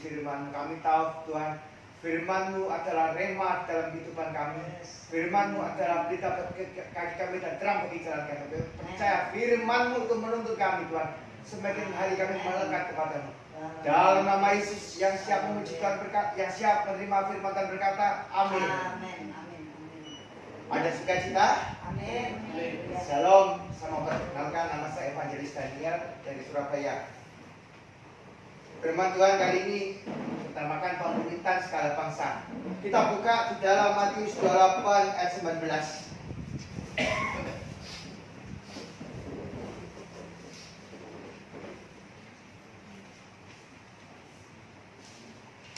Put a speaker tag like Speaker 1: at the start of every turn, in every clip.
Speaker 1: firman-Mu. Kami tahu Tuhan, firman-Mu adalah rema dalam kehidupan kami. Firman-Mu adalah berita bagi kaki kami dan terang bagi jalan kami. Percaya firman-Mu untuk menuntun kami Tuhan. Semakin hari kami melekat kepada-Mu. Dalam nama Yesus yang siap memuji Tuhan berkat, yang siap menerima firman dan berkata, amin. Ada sukacita?
Speaker 2: Amin.
Speaker 1: Shalom. Sama perkenalkan, nama saya Evangelis Daniel dari Surabaya. Firman Tuhan kali ini utamakan pemerintahan segala bangsa. Kita buka di dalam Matius 28 ayat 19.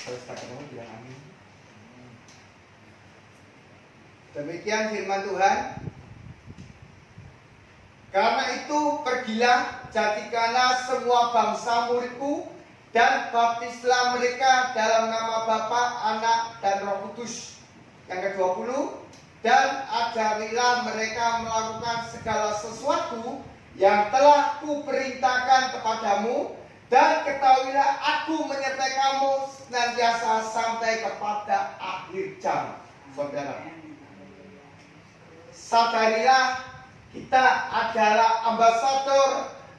Speaker 1: Kalau tak ketemu bilang amin. Demikian firman Tuhan. Karena itu pergilah, jadikanlah semua bangsa muridku, dan baptislah mereka dalam nama Bapa, Anak, dan Roh Kudus. Yang ke-20, dan ajarilah mereka melakukan segala sesuatu yang telah kuperintahkan kepadamu, dan ketahuilah aku menyertai kamu senantiasa sampai kepada akhir zaman. Saudara, sadarilah kita adalah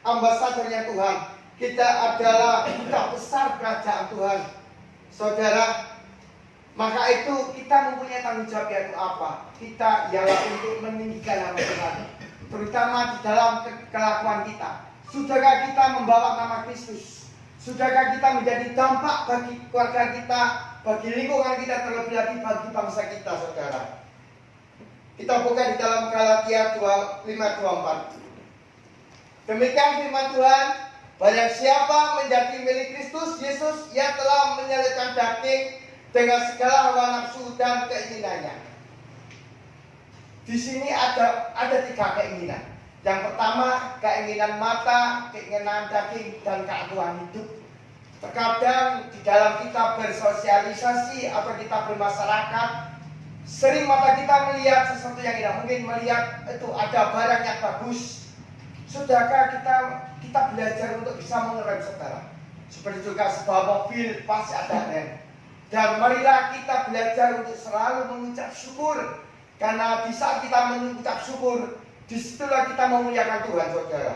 Speaker 1: ambasadornya Tuhan. Kita adalah duta besar kerajaan Tuhan. Saudara, maka itu kita mempunyai tanggung jawab, yaitu apa? Kita ialah untuk meninggikan nama Tuhan, terutama di dalam kelakuan kita. Sudahkah kita membawa nama Kristus? Sudahkah kita menjadi dampak bagi keluarga kita, bagi lingkungan kita, terlebih lagi bagi bangsa kita, saudara? Kita buka di dalam Galatia 5:24. Demikian firman Tuhan, barang siapa menjadi milik Kristus Yesus, ia telah menyalibkan daging dengan segala hawa nafsu dan keinginannya. Di sini ada 3 keinginan. Yang pertama, keinginan mata, keinginan daging, dan keakuan hidup. Terkadang di dalam kita bersosialisasi atau kita bermasyarakat, sering mata kita melihat sesuatu yang indah. Mungkin melihat itu ada barang yang bagus. Sudahkah kita belajar untuk bisa mengerem, saudara? Seperti juga sebuah mobil pasti ada rem. Dan marilah kita belajar untuk selalu mengucap syukur. Karena di saat kita mengucap syukur, disitulah kita memuliakan Tuhan, saudara.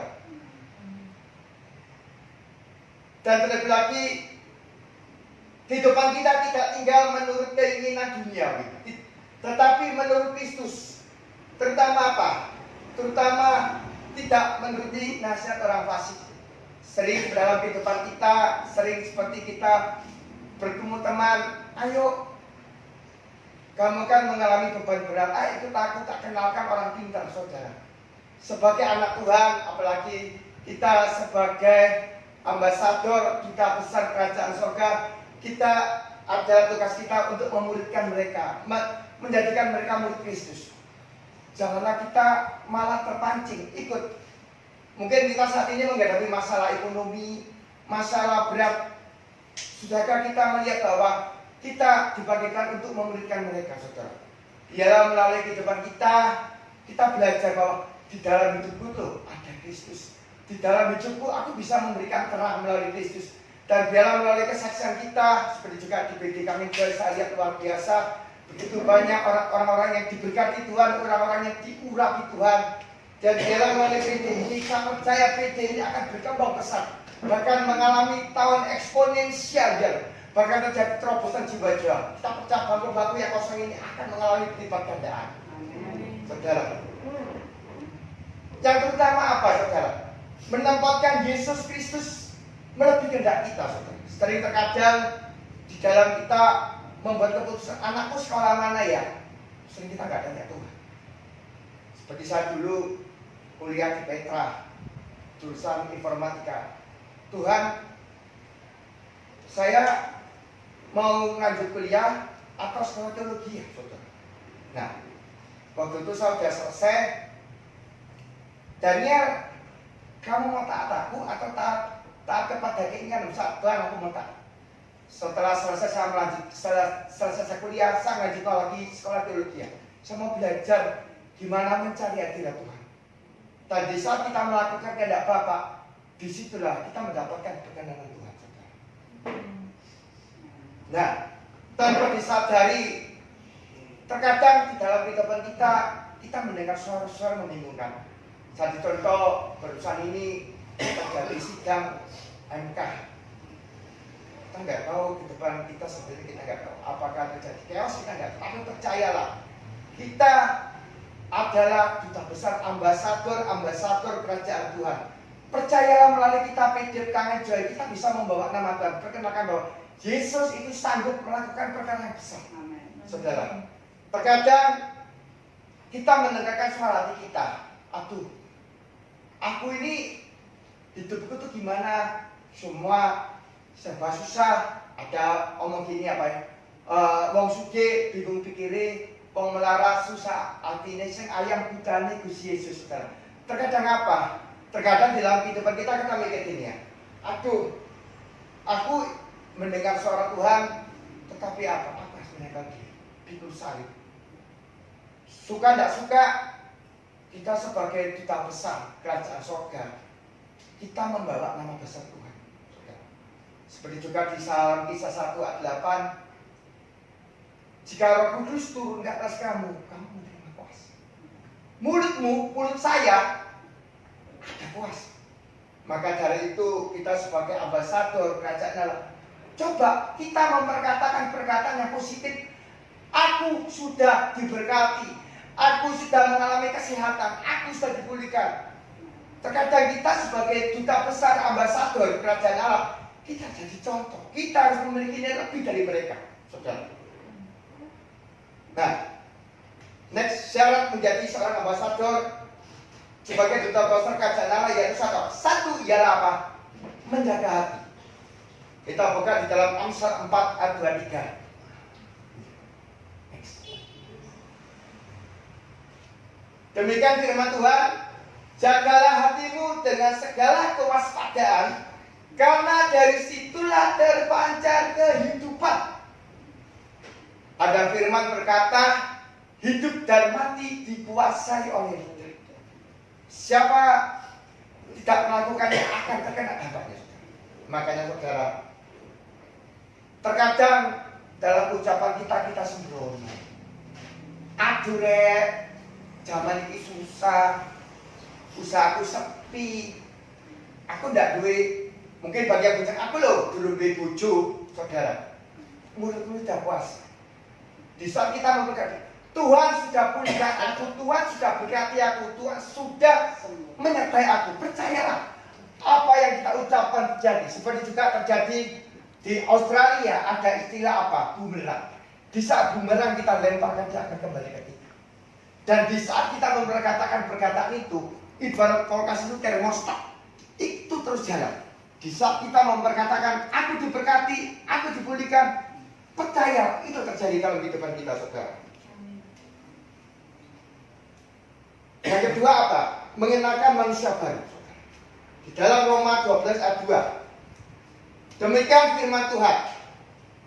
Speaker 1: Dan terlebih lagi, kehidupan kita tidak tinggal menurut keinginan dunia, tetapi menurut Kristus. Terutama apa? Terutama tidak menuruti nasihat orang fasik. Sering dalam kehidupan kita, sering seperti kita bertemu teman, ayo kamu kan mengalami beban berat, itu takut tak kenalkan orang pintar, saudara. Sebagai anak Tuhan, apalagi kita sebagai ambasador duta besar kerajaan surga, kita adalah tugas kita untuk memuridkan mereka, menjadikan mereka murid Kristus. Janganlah kita malah terpancing ikut. Mungkin kita saat ini menghadapi masalah ekonomi, masalah berat. Sudahkah kita melihat bahwa kita dipanggilkan untuk memuridkan mereka, saudara? Biarlah melalui kehidupan kita belajar bahwa di dalam hidupku tuh ada Kristus. Di dalam hidupku aku bisa memberikan terang melalui Kristus. Dan biarlah melalui kesaksian kita, seperti juga di BD kami, saya lihat luar biasa. Begitu banyak orang-orang yang diberkati Tuhan, orang-orang yang diurapi Tuhan. Dan biarlah melalui PD ini, saya percaya PD ini akan berkembang pesat. Bahkan mengalami tahun eksponensial, bahkan terjadi terobosan jiwa-jiwa. Kita pecah bangku-bangku yang kosong ini akan mengalami lipat gandaan. Saudara, yang terutama apa, saudara? Menempatkan Yesus Kristus melebihi kehendak kita, saudara. Sering terkadang di dalam kita membuat keputusan, anakku sekolah mana ya? Sering kita nggak tanya Tuhan. Seperti saya dulu kuliah di Petra, jurusan informatika. Tuhan, saya mau lanjut kuliah atau sekolah teologi ya, saudara? Nah, waktu itu saya sudah selesai. Daniel, kamu mau taat aku atau taat kepada keinginan Tuhan? Aku mau taat. Setelah selesai saya kuliah, saya lanjutkan lagi sekolah teologi. Saya mau belajar gimana mencari hadirat Tuhan. Dan di saat kita melakukan kehendak Bapa, disitulah kita mendapatkan perkenanan Tuhan, saudara. Nah, tanpa disadari, terkadang di dalam kehidupan kita mendengar suara-suara membingungkan. Satu contoh, barusan ini terjadi sidang MK. Kita nggak tahu ke depan kita sebenarnya, kita nggak tahu apakah terjadi chaos, kita nggak tahu. Tapi percayalah, kita adalah duta besar, ambasador kerajaan Tuhan. Percayalah, melalui kita PDIP Kangen Joy, kita bisa membawa nama Tuhan, perkenalkan bahwa Yesus itu sanggup melakukan perkara yang besar. Saudara, terkadang kita mendengarkan suara hati kita. Aduh, aku ini hidupku tuh gimana? Semua serba susah. Ada omong gini apa ya? Wong sugih bingung pikire, wong melarat susah artinya sing ayam budane Gusti Yesus. Saudara, terkadang apa? Terkadang dalam kehidupan kita mikir gini ya. Aduh, aku mendengar suara Tuhan, tetapi apa sebenarnya dia? Pikul salib. Suka tidak suka, kita sebagai duta besar kerajaan surga, kita membawa nama besar Tuhan. Seperti juga di Salam Kisah 1 ayat 8, jika Roh Kudus turun ke atas kamu menerima kuasa. Mulut saya ada kuasa. Maka dari itu kita sebagai ambasador kerajaan Allah, coba kita memperkatakan perkataan yang positif. Aku sudah diberkati, aku sudah mengalami kesehatan, aku sudah dipulihkan. Terkadang kita sebagai duta besar ambasador kerajaan Allah, kita jadi contoh. Kita harus memiliki lebih dari mereka, saudara. Nah, next syarat menjadi seorang ambasador sebagai duta besar kerajaan Allah yaitu satu ialah apa? Menjaga hati. Kita buka di dalam Amsal 4 ayat 23. Demikian firman Tuhan, jagalah hatimu dengan segala kewaspadaan, karena dari situlah terpancar kehidupan. Ada firman berkata, hidup dan mati dikuasai oleh lidah. Siapa tidak melakukannya akan terkena dampaknya. Makanya saudara, terkadang dalam ucapan kita sembrono. Aduh rek, zaman ini susah, usahaku sepi, aku ndak duit. Mungkin bagi yang bujang aku loh, dulu duit bojo, saudara. Mulutmu sudah puas. Di saat kita memberkati, Tuhan sudah pulihkan aku, Tuhan sudah berkati aku, Tuhan sudah menyertai aku. Percayalah, apa yang kita ucapkan terjadi. Seperti juga terjadi di Australia, ada istilah apa? Bumerang. Di saat bumerang kita lemparkan, dia akan kembali ke kita. Dan di saat kita memperkatakan perkataan itu, ibarat kulkas itu termostat, itu terus jalan. Di saat kita memperkatakan aku diberkati, aku dipulihkan, percaya itu terjadi dalam kehidupan kita, saudara. Yang kedua apa? Mengenakan manusia baru. Di dalam Roma 12 ayat 2, demikian firman Tuhan,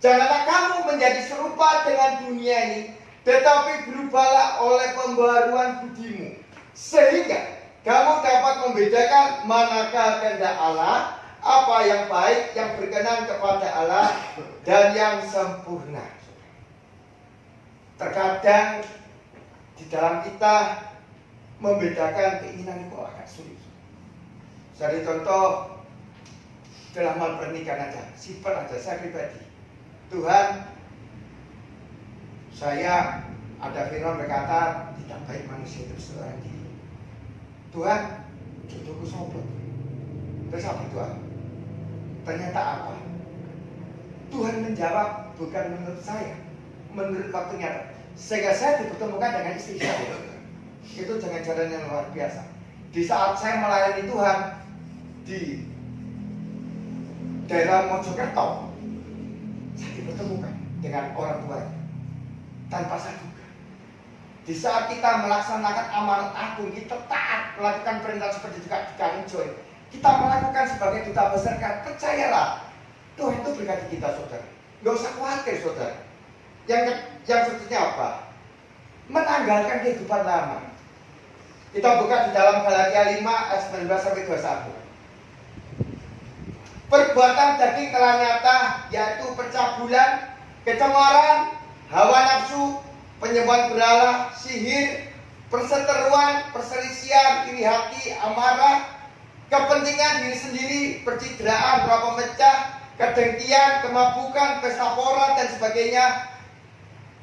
Speaker 1: janganlah kamu menjadi serupa dengan dunia ini, tetapi berubahlah oleh pembaruan budimu, sehingga kamu dapat membedakan manakah kehendak Allah, apa yang baik, yang berkenan kepada Allah, dan yang sempurna. Terkadang di dalam kita membedakan keinginan itu agak sulit. Jadi contoh dalam hal pernikahan aja, simpel aja, saya pribadi. Tuhan, saya ada firman berkata tidak baik manusia itu seorang diri. Tuhan, jodohku sobat. Terus apa Tuhan? Ternyata apa? Tuhan menjawab bukan menurut saya, menurut waktunya. Sehingga saya dipertemukan dengan istri saya. Itu dengan jalan yang luar biasa. Di saat saya melayani Tuhan di daerah Mojokerto, saya dipertemukan dengan orang tuanya tanpa saya duga. Di saat kita melaksanakan amanat agung, kita taat melakukan perintah seperti juga di Kangen Joy, kita melakukan sebagai duta besar. Percayalah, Tuhan itu berkati kita, saudara. Gak usah khawatir, saudara. Yang seterusnya apa? Menanggalkan kehidupan lama. Kita buka di dalam Galatia 5 ayat 19 sampai 21. perbuatan daging telah nyata, yaitu pencabulan, kecemaran, hawa nafsu, penyembahan berhala, sihir, perseteruan, perselisihan, iri hati, amarah, kepentingan diri sendiri, percidraan, roh pemecah, kedengkian, kemabukan, pesta pora, dan sebagainya.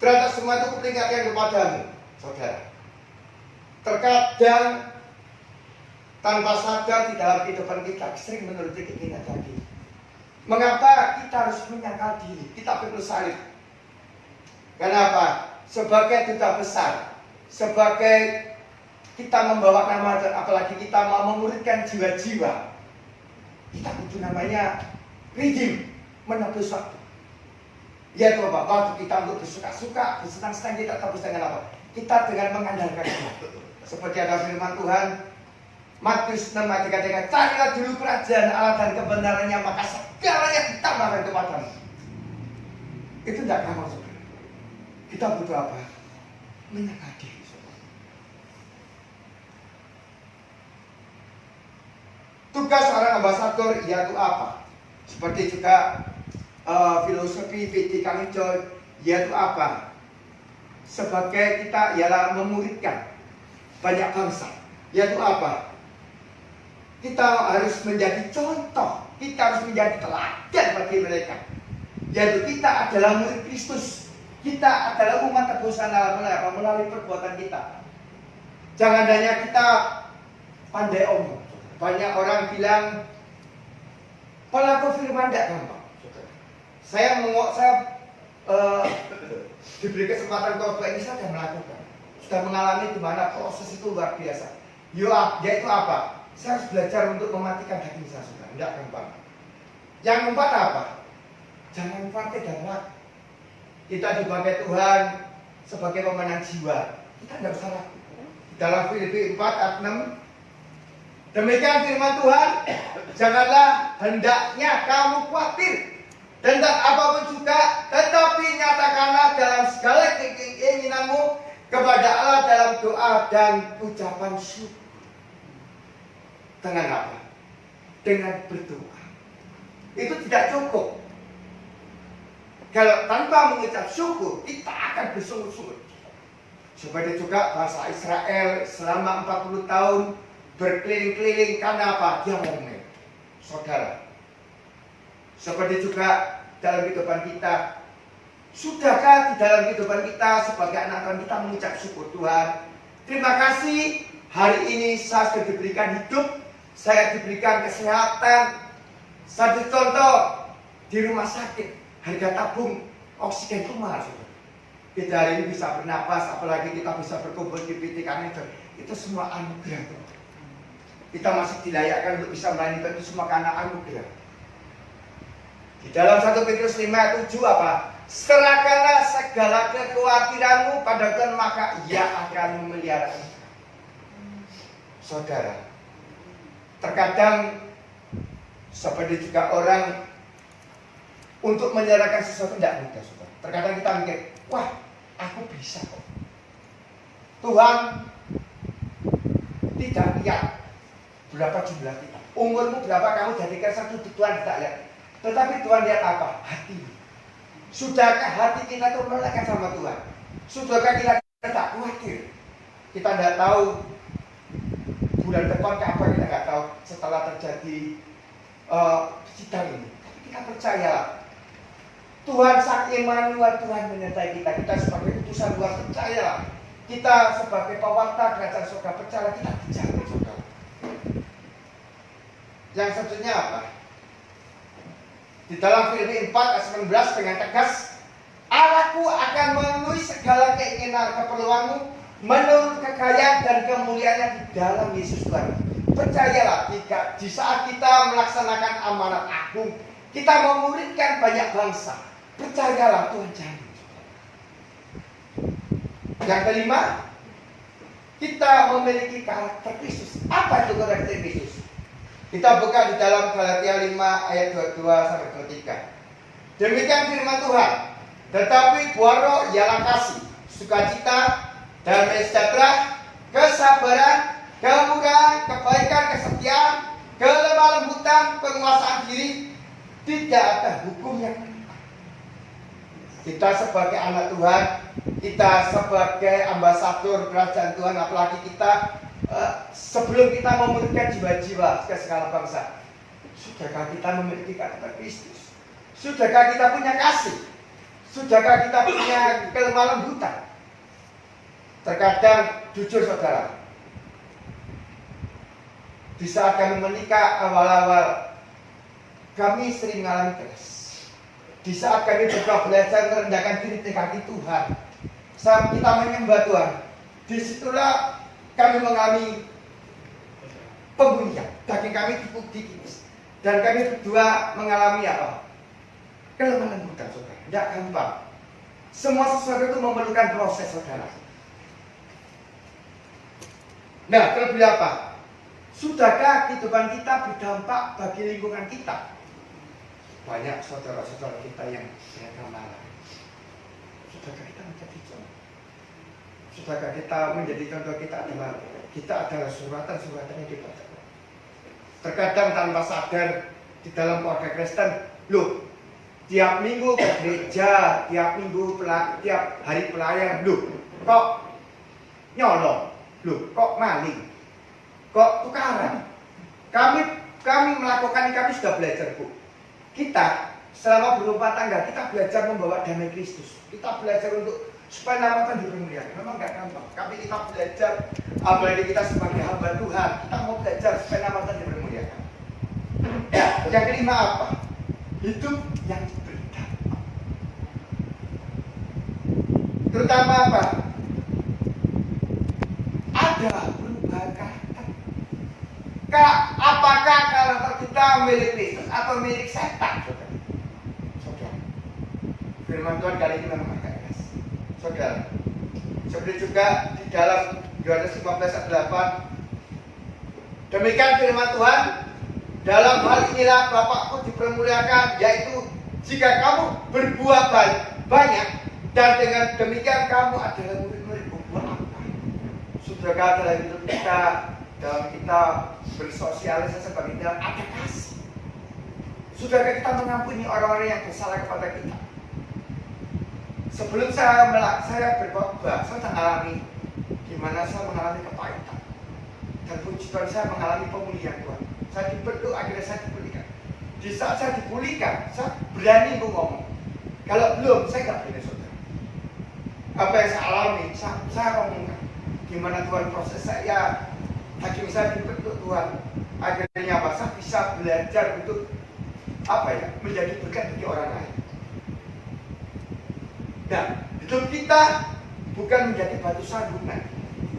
Speaker 1: Ternyata semua itu kuperingatkan kepadamu, saudara. Terkadang tanpa sadar di dalam kehidupan kita sering menuruti keinginan daging. Mengapa kita harus menyangkal diri? Kita perlu salib. Kenapa? Sebagai duta besar, sebagai kita membawa nama, apalagi kita mau memuridkan jiwa-jiwa, kita butuh namanya redeem, menebus waktu. Ya tuh Bapak, waktu kita untuk bersuka-suka, bersenang-senang, kita tebus dengan apa? Kita dengan mengandalkan Dia. Seperti ada firman Tuhan, Matius 6 ayat 3, carilah dulu kerajaan Allah dan kebenarannya, maka segalanya ditambahkan kepadamu. Itu tidak gampang, saudara. Kita butuh apa? Menyangkal diri. Tugas seorang ambasador yaitu apa? Seperti juga filosofi V.T. Kangjo yaitu apa? Sebagai kita ialah memuridkan banyak bangsa. Yaitu apa? Kita harus menjadi contoh, kita harus menjadi teladan bagi mereka. Yaitu kita adalah murid Kristus. Kita adalah umat tebusan Allah melalui perbuatan kita. Jangan hanya kita pandai omong. Banyak orang bilang pelaku firman tidak gampang. Saya diberi kesempatan khotbah ini, saya sudah melakukan, sudah mengalami di mana proses itu luar biasa. Yaitu apa? Saya harus belajar untuk mematikan hati saya, sudah tidak gampang. Yang keempat apa? Jangan partai dan waktu. Kita dipakai Tuhan sebagai pemenang jiwa. Kita tidak usah ragu. Dalam Filipi 4 ayat 6, demikian firman Tuhan, janganlah hendaknya kamu khawatir tentang apapun juga, tetapi nyatakanlah dalam segala keinginanmu kepada Allah dalam doa dan ucapan syukur. Dengan apa? Dengan berdoa. Itu tidak cukup. Kalau tanpa mengucap syukur, kita akan bersungguh-sungguh. Seperti juga bangsa Israel selama 40 tahun berkeliling-keliling karena apa? Dia ngomel. Saudara, seperti juga dalam kehidupan kita, sudahkah di dalam kehidupan kita sebagai anak-anak kita mengucap syukur Tuhan? Terima kasih, hari ini saya sudah diberikan hidup, saya diberikan kesehatan. Satu contoh, di rumah sakit harga tabung oksigen itu mahal. Kita hari ini bisa bernapas, apalagi kita bisa berkumpul di PT Kantor. Itu semua anugerah. Kita masih dilayakkan untuk bisa melayani, itu semua karena anugerah. Di dalam 1 Petrus 5 ayat 7 apa? Serahkanlah segala kekhawatiranmu pada Tuhan, maka Ia akan memeliharamu. Saudara, terkadang seperti juga orang untuk menyerahkan sesuatu tidak mudah, saudara. Terkadang kita mikir, wah, aku bisa kok. Tuhan tidak lihat berapa jumlah kita, umurmu berapa, kamu jadikan satu, Tuhan tidak lihat. Tetapi Tuhan lihat apa? Hati. Sudahkah hati kita itu melekat sama Tuhan? Sudahkah kita tidak khawatir? Kita tidak tahu bulan depan ke apa, kita tidak tahu setelah terjadi sidang ini. Tapi kita percaya Tuhan Sang Immanuel, Tuhan menyertai kita. Kita sebagai utusan Tuhan percayalah. Kita sebagai pewarta kerajaan surga percaya, kita dijamin, saudara. Yang selanjutnya apa? Di dalam Filipi 4 ayat 19 dengan tegas, Allahku akan memenuhi segala keinginan keperluanmu menurut kekayaan dan kemuliaannya di dalam Yesus Tuhan. Percayalah, di saat kita melaksanakan amanat agung, kita memuridkan banyak bangsa. Percayalah, Tuhan jamin. Yang kelima, kita memiliki karakter Kristus. Apa itu karakter Kristus? Kita buka di dalam Galatia 5 ayat 22 sampai 23. Demikian firman Tuhan. Tetapi buah roh ialah kasih, sukacita, damai sejahtera, kesabaran, kemurahan, kebaikan, kesetiaan, kelemah lembutan, penguasaan diri. Tidak ada hukum yang kita sebagai anak Tuhan, kita sebagai ambasador kerajaan Tuhan, apalagi kita sebelum kita memberikan jiwa-jiwa ke segala bangsa, sudahkah kita memiliki karakter Kristus? Sudahkah kita punya kasih? Sudahkah kita punya kelemah lembutan? Terkadang jujur saudara, di saat kami menikah awal-awal, kami sering mengalami keras. Di saat kami juga belajar merendahkan diri di kaki Tuhan, saat kita menyembah Tuhan, disitulah kami mengalami pembulian. Daging kami dikikis. Dan kami berdua mengalami apa? Kelemah lembutan saudara. Tidak gampang. Semua sesuatu itu memerlukan proses saudara. Nah, terlebih apa? Sudahkah kehidupan kita berdampak bagi lingkungan kita? Banyak saudara-saudara kita yang beragama lain. Sudahkah kita menjadi contoh? Sudahkah kita menjadi contoh? Kita adalah suratan-suratan yang dibaca. Terkadang tanpa sadar di dalam keluarga Kristen, loh, tiap minggu ke gereja, tiap hari pelayan, loh, kok nyolong, loh, kok maling, kok tukaran. Kami melakukan, kami sudah belajar, Bu. Kita selama berumah tangga, kita belajar membawa damai Kristus. Kita belajar untuk supaya nama Tuhan dimuliakan. Memang nggak gampang. Tapi kita belajar, apalagi kita sebagai hamba Tuhan, kita mau belajar supaya nama Tuhan dimuliakan. Ya, yang kelima apa? Hidup yang berdampak. Terutama apa? Ada perubahan karakter. Apakah karakter kita milik Kristus atau milik setan? Saudara. Firman Tuhan kali ini memang agak keras. Saudara. Seperti juga di dalam Yohanes 15 ayat 8. Demikian firman Tuhan, dalam hal inilah Bapakku dipermuliakan, yaitu jika kamu berbuah banyak, dan dengan demikian kamu adalah murid-murid. Buat apa? Sudahkah dalam hidup kita, dalam kita bersosialisasi sebagai kita ada kasih? Sudahkah kita mengampuni orang-orang yang bersalah kepada kita? Sebelum saya berkhotbah, saya mengalami gimana saya mengalami kepahitan. Dan puji Tuhan, saya mengalami pemulihan Tuhan. Saya dibentuk, akhirnya saya dipulihkan. Di saat saya dipulihkan, saya berani ngomong. Kalau belum, saya nggak berani saudara. Apa yang saya alami, saya ngomongkan. Gimana Tuhan proses saya, hakim saya dibentuk Tuhan. Akhirnya apa? Saya bisa belajar untuk menjadi berkat bagi orang lain. Nah, hidup kita bukan menjadi batu sandungan,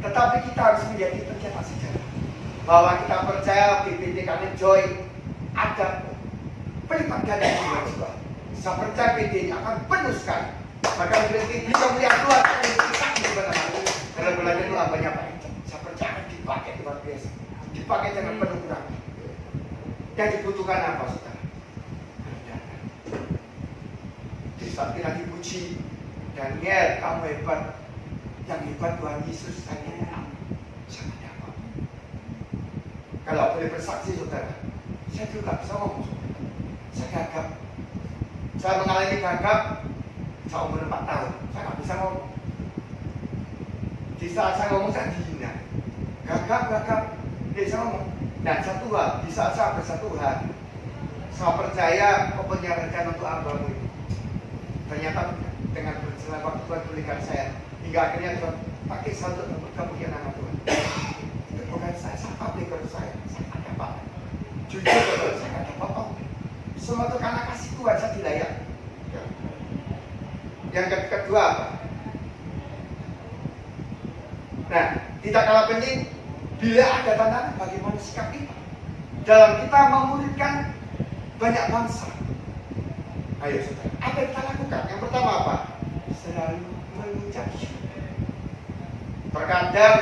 Speaker 1: tetapi kita harus menjadi pencetak sejarah. Bahwa kita percaya BPT Kanen Joy ada pelipat ganda jiwa-jiwa. Saya percaya BPT ini akan penuh sekali. Maka berarti bisa melihat Tuhan kita di mana-mana. Karena belajar itu banyak Pak. Saya percaya akan dipakai luar biasa. Dipakai dengan penuh kurang. Yang dibutuhkan apa, saudara? Di saat kita dipuji, Daniel, kamu hebat. Yang hebat Tuhan Yesus saya. Sangat dapat. Kalau boleh bersaksi saudara, saya juga bisa ngomong. Saya gagap. Saya mengalami gagap. Saya umur 4 tahun. Saya nggak bisa ngomong. Di saat saya ngomong saya dihina. Gagap. Dia bisa ngomong. Dan satu hal, di saat saya bersatuhan, saya percaya kau punya rencana untuk hambamu itu. Ternyata dengan berjalan waktu Tuhan pulihkan saya, hingga akhirnya Tuhan pakai satu untuk kemuliaan nama Tuhan. Itu bukan saya publik kalau saya ada apa? Jujur kalau saya ada apa? Semua itu karena kasih Tuhan saya dilayak. Yang kedua apa? Nah, tidak kalah penting, bila ada tantangan, bagaimana sikap kita dalam kita memuridkan banyak bangsa. Ayo saudara, apa yang kita lakukan? Yang pertama apa? Selalu mengucap syukur. Terkadang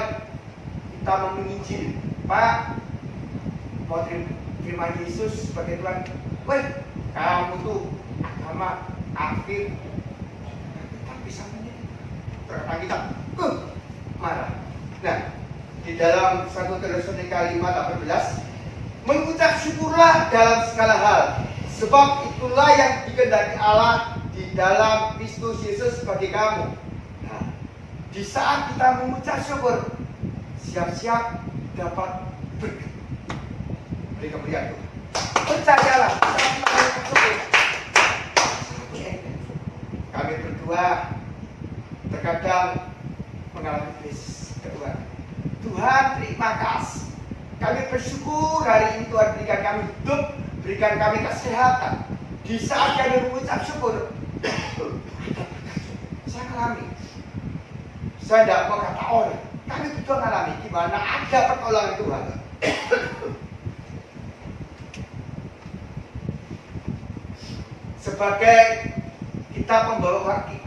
Speaker 1: kita menginjil, Pak, mau terima Yesus sebagai Tuhan. Weh, kamu tuh agama akhir. Kita bisa menjadi. Terkadang kita marah. Nah, di dalam 1 Tesalonika 5:18, mengucap syukurlah dalam segala hal, Sebab itulah yang dikehendaki Allah di dalam Kristus Yesus bagi kamu. Nah, di saat kita mengucap syukur, siap-siap dapat berkat. Beri kemuliaan Tuhan. Percayalah, saat kita mengucap syukur, kami berdua terkadang mengalami krisis kedua. Tuhan, terima kasih. Kami bersyukur hari ini Tuhan berikan kami hidup, berikan kami kesehatan. Di saat kami mengucap syukur, saya alami. Saya tidak mau kata orang. Kami betul mengalami gimana ada pertolongan Tuhan. Sebagai kita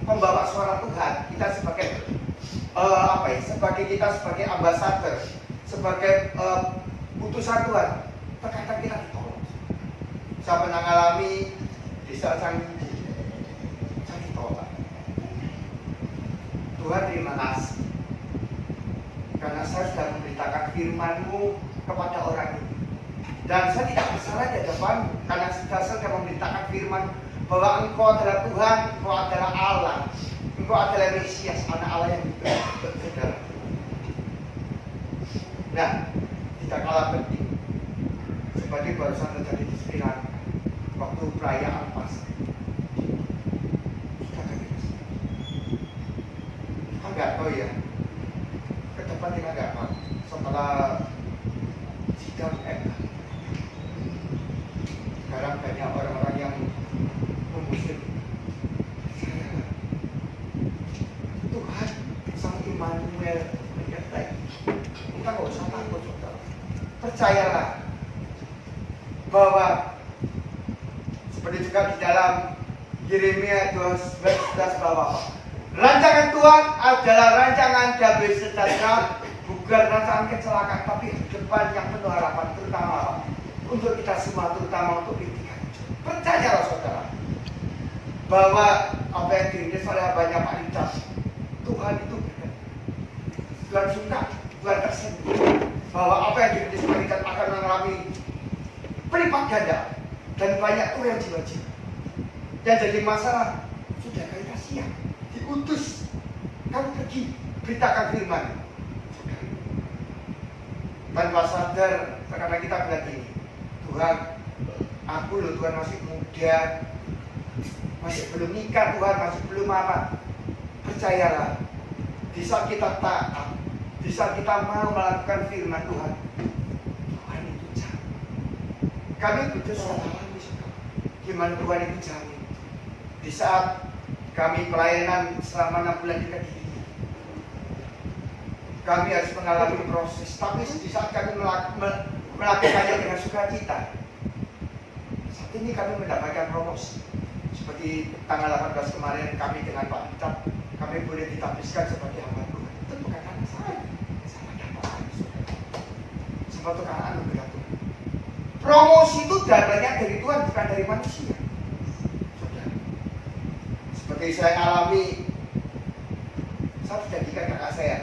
Speaker 1: pembawa suara Tuhan, kita sebagai sebagai ambasador, sebagai utusan Tuhan, terkadang kita ditolong. Saya pernah mengalami di saat saya ditolak. Tuhan terima kasih, karena saya sudah memberitakan firman-Mu kepada orang ini, dan saya tidak bersalah di hadapan, karena saya sudah memberitakan firman bahwa Engkau adalah Tuhan, Engkau adalah Allah, Engkau adalah Mesias, anak Allah yang hidup. Nah, tidak kalah penting, seperti barusan terjadi di Sri Lanka waktu perayaan Paskah. Kita nggak tahu ya, ke depan kita nggak tahu setelah sidang MK. Sekarang banyak orang-orang yang memusim Tuhan Sang Immanuel menyertai. Kita nggak usah takut, saudara. Percayalah bahwa seperti juga di dalam Yeremia 12 bahwa rancangan Tuhan adalah rancangan damai sejahtera, bukan rancangan kecelakaan, tapi depan yang penuh harapan, terutama untuk kita semua, terutama untuk kita. Percayalah saudara, bahwa apa yang dirintis oleh banyak Pak Richard, Tuhan itu benar. Tuhan suka, Tuhan tersentuh, bahwa apa yang dirintis Pak Richard akan mengalami berlipat ganda dan banyak yang jiwa-jiwa. Yang jadi masalah, sudah kita siap, diutus, kamu pergi, beritakan firman. Tanpa sadar, karena kita bilang gini, Tuhan, aku loh Tuhan masih muda, masih belum nikah Tuhan, masih belum apa. Percayalah, di saat kita taat, di saat kita mau melakukan firman Tuhan, Tuhan itu jamin. Kami betul salah alami, gimana Tuhan itu jamin. Di saat kami pelayanan selama 6 bulan di Kediri, kami harus mengalami proses, tapi di saat kami melakukannya dengan sukacita, saat ini kami mendapatkan promosi. Seperti tanggal 18 kemarin kami dengan Pak Richard, kami boleh ditabiskan sebagai hamba Tuhan. Itu bukan karena saya dapat sebab itu karena anugerah Tuhan. Promosi itu datangnya dari Tuhan, bukan dari manusia. Saudara, seperti saya alami, saya sudah jadikan kakak saya.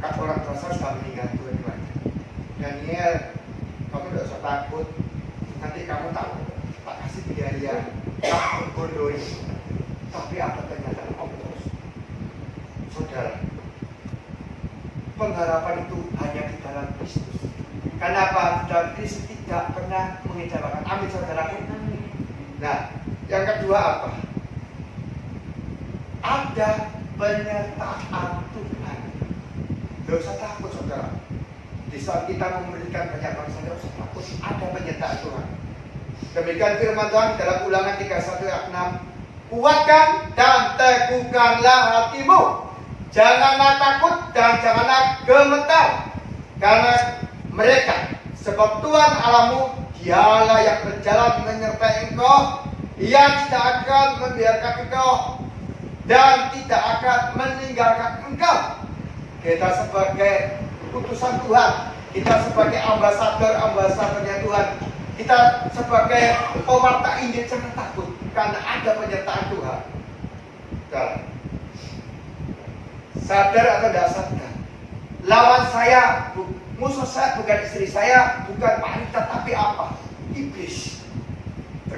Speaker 1: Kakak orang tua saya sudah meninggal dua-duanya. Daniel, kamu tidak usah takut, nanti kamu tak kasih biaya, tak bodoh. Tapi apa ternyata Allah, saudara, pengharapan itu hanya di dalam Kristus. Kenapa? Di dalam Kristus tidak pernah mengecewakan. Amin, saudaraku. Nah, yang kedua apa? Ada penyertaan Tuhan. Tidak usah takut, saudara. Di saat kita memberikan banyak bangsa, tidak usah takut. Ada penyertaan Tuhan. Demikian firman Tuhan di dalam Ulangan 31 ayat 6. Kuatkan dan teguhkanlah hatimu. Janganlah takut dan janganlah gemetar karena mereka. Sebab Tuhan Allahmu, Dialah yang berjalan menyertai engkau. Ia tidak akan membiarkan engkau dan tidak akan meninggalkan engkau. Kita sebagai utusan Tuhan, kita sebagai ambasadornya Tuhan, kita sebagai pewarta Injil jangan takut karena ada penyertaan Tuhan. Sadar atau tidak sadar, lawan saya, musuh saya bukan istri saya, bukan Pak Rita, tapi apa? Iblis.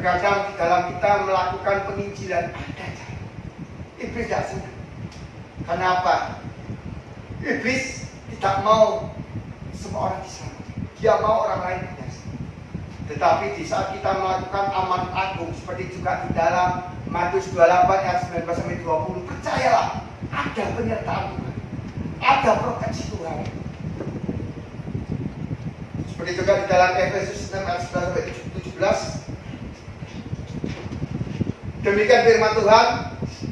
Speaker 1: Terkadang di dalam kita melakukan penginjilan ada cara. Iblis tidak senang. Kenapa? Iblis tidak mau semua orang diselamatkan. Dia mau orang lain binasa. Tetapi di saat kita melakukan amanat agung, seperti juga di dalam Matius 28 ayat 19-20, percayalah, ada penyertaan Tuhan, ada proteksi Tuhan. Seperti juga di dalam Efesus 6 ayat 11-17, demikian firman Tuhan,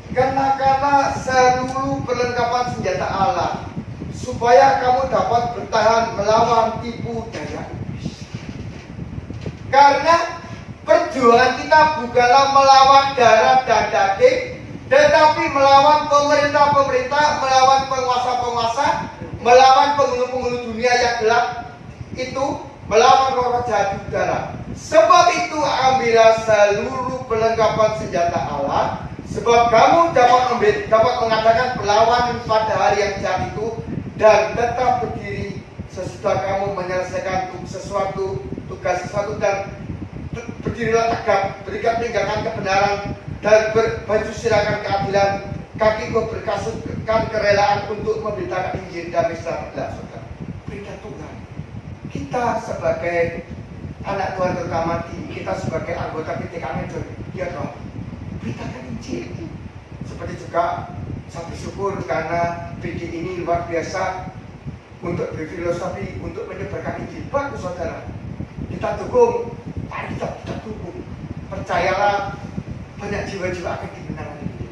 Speaker 1: kenakanlah seluruh perlengkapan senjata Allah, supaya kamu dapat bertahan melawan tipu daya iblis. Karena perjuangan kita bukanlah melawan darah dan daging, tetapi melawan pemerintah-pemerintah, melawan penguasa-penguasa, melawan penghulu-penghulu dunia yang gelap itu, melawan roh jahat di udara. Sebab itu ambillah seluruh perlengkapan senjata Allah, sebab kamu dapat mengadakan perlawanan pada hari yang jahat itu, dan tetap berdiri sesudah kamu menyelesaikan tugas sesuatu, dan berdirilah tegak, berikan tinggalkan kebenaran, dan berbaju silakan keadilan, kakiku berkasutkan kerelaan untuk memberitakan Injil damai sejahtera. Saudara, berita Tuhan. Kita sebagai anak Tuhan, terutama kita sebagai anggota PTKN, ya Tuhan, beritakan Injil. Seperti juga saya bersyukur karena PD ini luar biasa untuk berfilosofi, untuk menyebarkan Injil. Bagus saudara, kita dukung, mari kita dukung. Percayalah, banyak jiwa-jiwa akan dibenarkan ini.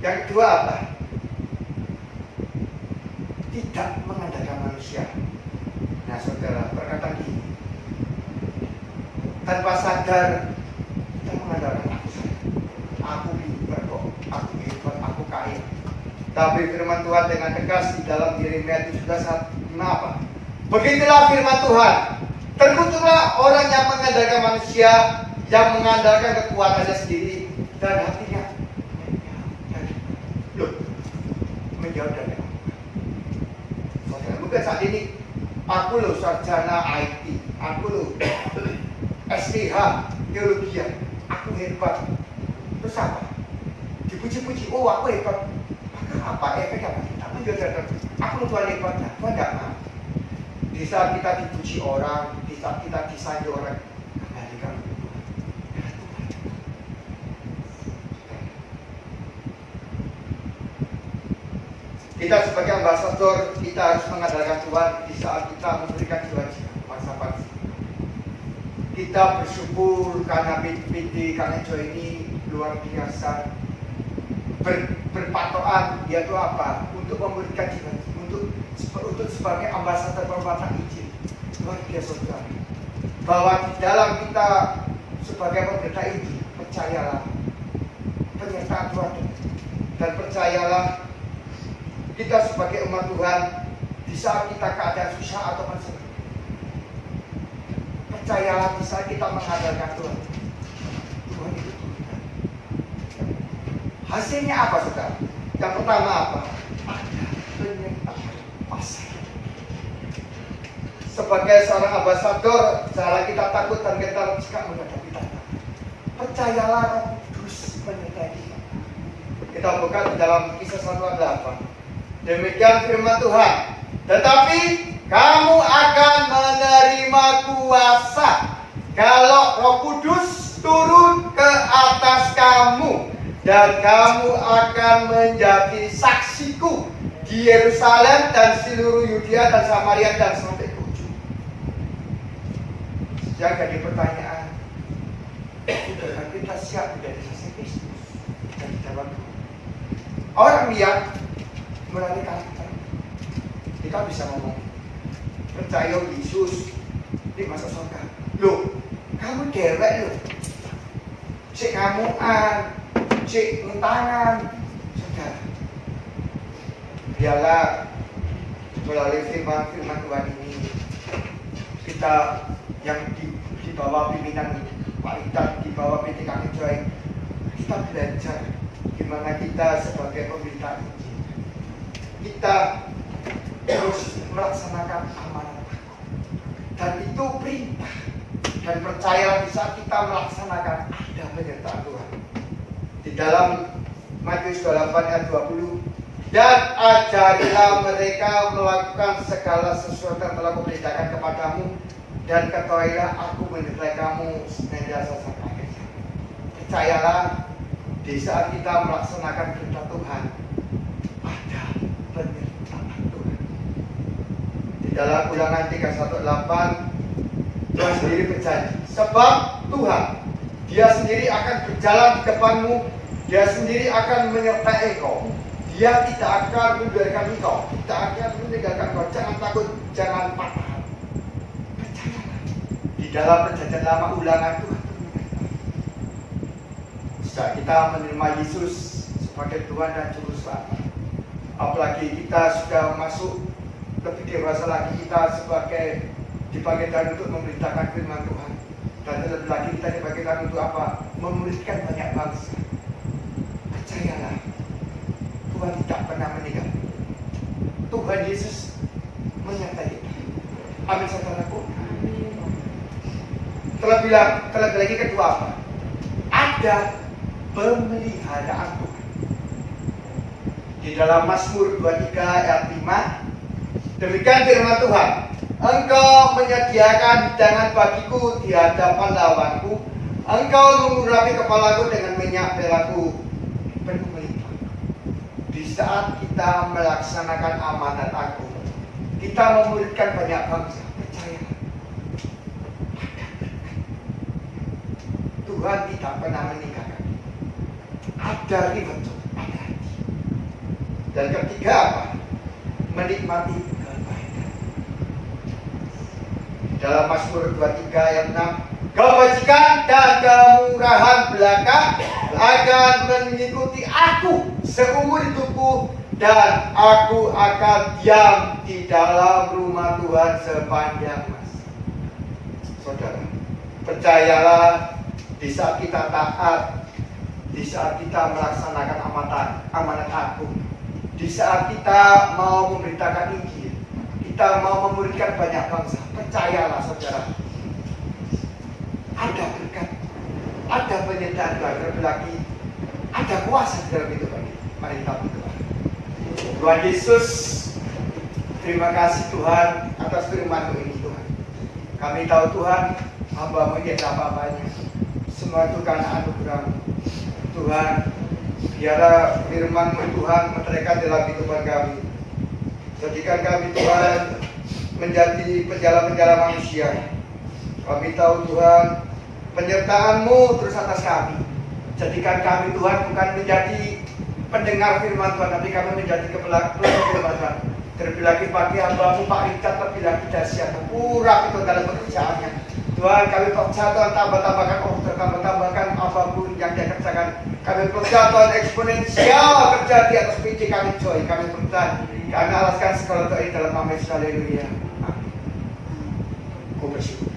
Speaker 1: Yang kedua apa? Tidak mengandalkan manusia. Nah saudara, perkataan ini tanpa sadar kita mengandalkan aku pintar kok, aku hebat, aku kaya. Tapi firman Tuhan dengan tegas di dalam Yeremia 17:5 apa? Begitulah firman Tuhan, terkutuklah orang yang mengandalkan manusia, yang mengandalkan kekuatannya sendiri dan hatinya menjauh dari Allah. Saudara, mungkin saat ini aku loh sarjana IT, aku loh SPH teologi, aku hebat. Terus apa? Dipuji-puji, oh aku hebat. Maka apa efeknya? Kita menjauh dari Allah. Aku Tuhan hebatnya, Tuhan tidak mau. Di saat kita dipuji orang, di saat kita disanjung orang, kembalikan Tuhan. Kita sebagai ambasador, kita harus mengandalkan Tuhan di saat kita memberikan jiwa-jiwa bangsa-bangsa. Kita bersyukur karena PD Kangen ini luar biasa berpatokan, yaitu apa? Untuk memberikan jiwa, untuk sebagai ambasador perbuatan Injil. Luar biasa saudara, bahwa di dalam kita sebagai pemberita Injil, percayalah penyertaan Tuhan, dan percayalah kita sebagai umat Tuhan di saat kita keadaan susah atau senang, percayalah di saat kita mengandalkan Tuhan, Tuhan itu Tuhan. Hasilnya apa saudara? Yang pertama apa? Ada penyertaan pasar. Sebagai seorang ambasador, janganlah kita takut dan gentar jika menghadapi tantangan. Percayalah Roh Kudus menyertai kita. Kita buka di dalam Kisah 1:8. Demikian firman Tuhan. Tetapi kamu akan menerima kuasa kalau Roh Kudus turun ke atas kamu, dan kamu akan menjadi saksiku di Yerusalem dan seluruh Yudea dan Samaria dan sampai ke ujung. Jangan jadi pertanyaan, sudahkah kita siap menjadi saksi Kristus? Dan dijawab, orang lihat melalui karakter kita bisa ngomong, percaya Yesus di masa surga. Loh, kamu dewek loh, cek ngamuan, cek ngentangan. Saudara, biarlah melalui firman Tuhan ini, kita yang di bawah pimpinan Pak Itat, di bawah PTKN Joy, kita belajar gimana kita sebagai pemberita Injil, kita terus melaksanakan amanat, dan itu perintah. Dan percayalah di saat kita melaksanakan ada penyertaan Tuhan. Di dalam Matius 28 ayat 20, dan ajarilah mereka melakukan segala sesuatu yang telah kuperintahkan kepadamu, dan ketahuilah aku menyertai kamu senantiasa sampai akhir zaman. Percayalah di saat kita melaksanakan perintah Tuhan ada penyertaan Tuhan. Di dalam Ulangan 3:1-8 Tuhan sendiri berjanji, sebab Tuhan Dia sendiri akan berjalan di depanmu, Dia sendiri akan menyertai engkau. Dia tidak akan membiarkan engkau, tidak akan meninggalkan engkau. Jangan takut, jangan patah hati. Percayalah. Di dalam perjanjian lama Ulangan Tuhan sejak kita menerima Yesus sebagai Tuhan dan Juru Selamat, apalagi kita sudah masuk lebih dewasa lagi, kita sebagai dibangkitkan untuk memberitakan firman Tuhan, dan lebih lagi kita dibangkitkan untuk apa? Memuridkan banyak bangsa. Percayalah, Tuhan tidak pernah meninggal. Tuhan Yesus menyertai kita. Amin, saudaraku. Terlebih lagi kedua apa? Ada pemeliharaan Tuhan. Di dalam Mazmur 23 ayat 5, demikian firman Tuhan, Engkau menyediakan hidangan bagiku di hadapan lawanku, Engkau mengurapi kepalaku dengan minyak pelaku penuh melimpah. Di saat kita melaksanakan amanat aku, kita memuridkan banyak bangsa. Percayalah, Tuhan tidak pernah meninggalkan. Ada ribet, ada hati. Dan ketiga apa? Menikmati kebaikan. Dalam Mazmur 23 ayat 6, kebajikan dan kemurahan belaka akan mengikuti aku seumur hidupku, dan aku akan diam di dalam rumah Tuhan sepanjang masa. Saudara, percayalah, di saat kita taat, di saat kita melaksanakan amanat aku, di saat kita mau memberitakan Injil, kita mau memuridkan banyak bangsa, percayalah saudara, ada berkat, ada penyertaan Tuhan, terlebih lagi ada kuasa dalam hidup kita. Mari kita berdoa. Tuhan Yesus, terima kasih Tuhan atas firman-Mu ini Tuhan. Kami tahu Tuhan, hamba-Mu ini ada apa-apanya. Semua itu karena anugerah-Mu. Tuhan, biarlah firman-Mu Tuhan menerangkan dalam kehidupan kami. Jadikan kami Tuhan menjadi penjala-penjala manusia. Kami tahu Tuhan, penyertaan-Mu terus atas kami. Jadikan kami Tuhan bukan menjadi pendengar firman Tuhan, tapi kami menjadi kepelak firman Tuhan. Terlebih lagi bagi hamba-Mu Pak Richard, lebih lagi dahsyat, kurang itu dalam pekerjaannya. Tuhan, kami percaya Tuhan tambah-tambahkan order, tambah-tambahkan apapun yang dia kerjakan. Kami percaya Tuhan eksponensial kerja di atas PJ kami joy. Kami percaya, kami alaskan segala doa dalam nama Yesus. Haleluya. Amin. Ku bersyukur.